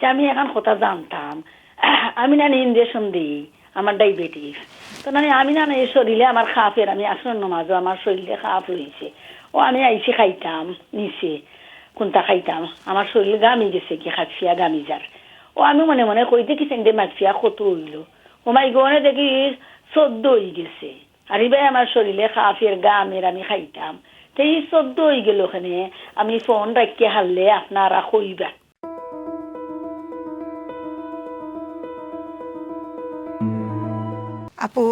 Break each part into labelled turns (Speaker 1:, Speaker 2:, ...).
Speaker 1: আচ্ছা আমি এখন কথা জানতাম আমি না ইনজেকশন দিই আমার ডায়াবেটিস তো না আমি না এই শরীরে আমার খাপের আমি আসলে নমাজও আমার শরীরে খাপ রয়েছে ও আমি আইসি খাইতাম নিচে কোনটা খাইতাম আমার শরীর গামি গেছে কি খাটফিয়া গামি যার ও আমি মনে মনে কই দেখি সেন্ডে মাটফিয়া কত হইল ও মাই গনে দেখি 14 হয়ে গেছে আর এবার আমার শরীরে খাপের গামের আমি খাইতাম তো এই 14 হয়ে গেল ওখানে আমি ফোন রাখিয়ে হারলে আপনারা কইবা
Speaker 2: আপু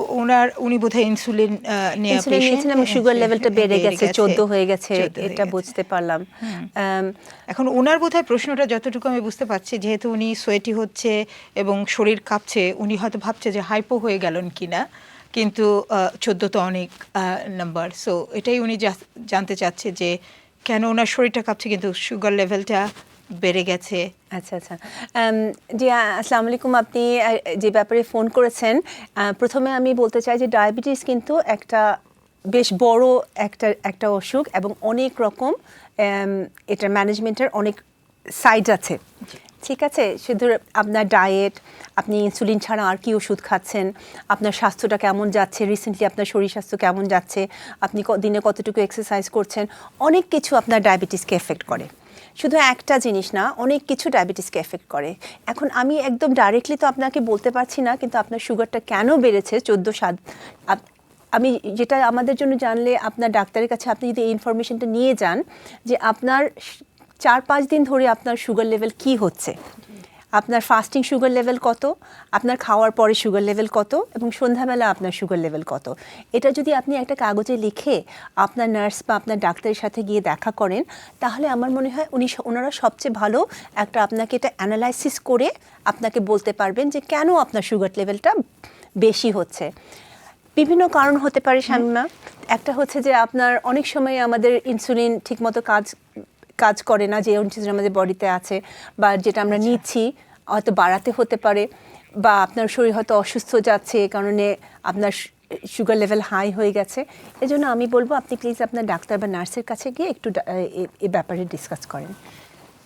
Speaker 2: উনি বোধহয় ইনসুলিন নেওয়া
Speaker 3: ইনসুলিন নিয়েছেন এবং সুগার লেভেলটা বেড়ে গেছে 14 হয়ে গেছে এটা বুঝতে পারলাম
Speaker 2: এখন ওনার বোধহয় প্রশ্নটা যতটুকু আমি বুঝতে পারছি যেহেতু উনি সোয়েটি হচ্ছে এবং শরীর কাঁপছে উনি হয়তো ভাবছে যে হাইপো হয়ে গেলেন কিনা কিন্তু 14 তো অনেক নাম্বার সো এটাই উনি জানতে চাচ্ছে যে কেন ওনার শরীরটা কাঁপছে কিন্তু সুগার লেভেলটা বেড়ে গেছে।
Speaker 3: আচ্ছা আচ্ছা জি আসসালামু আলাইকুম আপনি যে ব্যাপারে ফোন করেছেন প্রথমে আমি বলতে চাই যে ডায়াবেটিস কিন্তু একটা বেশ বড় একটা অসুখ এবং অনেক রকম এটার ম্যানেজমেন্টের অনেক সাইড আছে ঠিক আছে শুধু আপনার ডায়েট আপনি ইনসুলিন ছাড়া আর কি ওষুধ খাচ্ছেন আপনার স্বাস্থ্যটা কেমন যাচ্ছে রিসেন্টলি আপনার শরীর স্বাস্থ্য কেমন যাচ্ছে আপনি দিনে কতটুকু এক্সারসাইজ করছেন অনেক কিছু আপনার ডায়াবেটিসকে এফেক্ট করে শুধু একটা জিনিস না অনেক কিছু ডায়াবেটিসকে এফেক্ট করে এখন আমি একদম ডাইরেক্টলি তো আপনাকে বলতে পারছি না কিন্তু আপনার সুগারটা কেন বেড়েছে 14 আমি যেটা আমাদের জন্য জানলে আপনার ডাক্তারের কাছে আপনি যদি এই ইনফরমেশনটা নিয়ে যান যে আপনার 4-5 দিন ধরে আপনার সুগার লেভেল কি হচ্ছে আপনার ফাস্টিং সুগার লেভেল কত আপনার খাওয়ার পরে সুগার লেভেল কত এবং সন্ধ্যাবেলা আপনার সুগার লেভেল কত এটা যদি আপনি একটা কাগজে লিখে আপনার নার্স বা আপনার ডাক্তারের সাথে গিয়ে দেখা করেন তাহলে আমার মনে হয় ওনারা সবচেয়ে ভালো একটা আপনাকে এটা অ্যানালাইসিস করে আপনাকে বলতে পারবেন যে কেন আপনার সুগার লেভেলটা বেশি হচ্ছে বিভিন্ন কারণ হতে পারে শামিমা একটা হচ্ছে যে আপনার অনেক সময় আমাদের ইনসুলিন ঠিকমতো কাজ করে না যে ইনসুলিন আমাদের বডিতে আছে বা যেটা আমরা নিচ্ছি হয়তো বাড়াতে হতে পারে বা আপনার শরীর হয়তো অসুস্থ যাচ্ছে এই কারণে আপনার সুগার লেভেল হাই হয়ে গেছে এজন্য আমি বলবো আপনি প্লিজ আপনার ডাক্তার বা নার্সের কাছে গিয়ে একটু এ ব্যাপারে ডিসকাস করেন।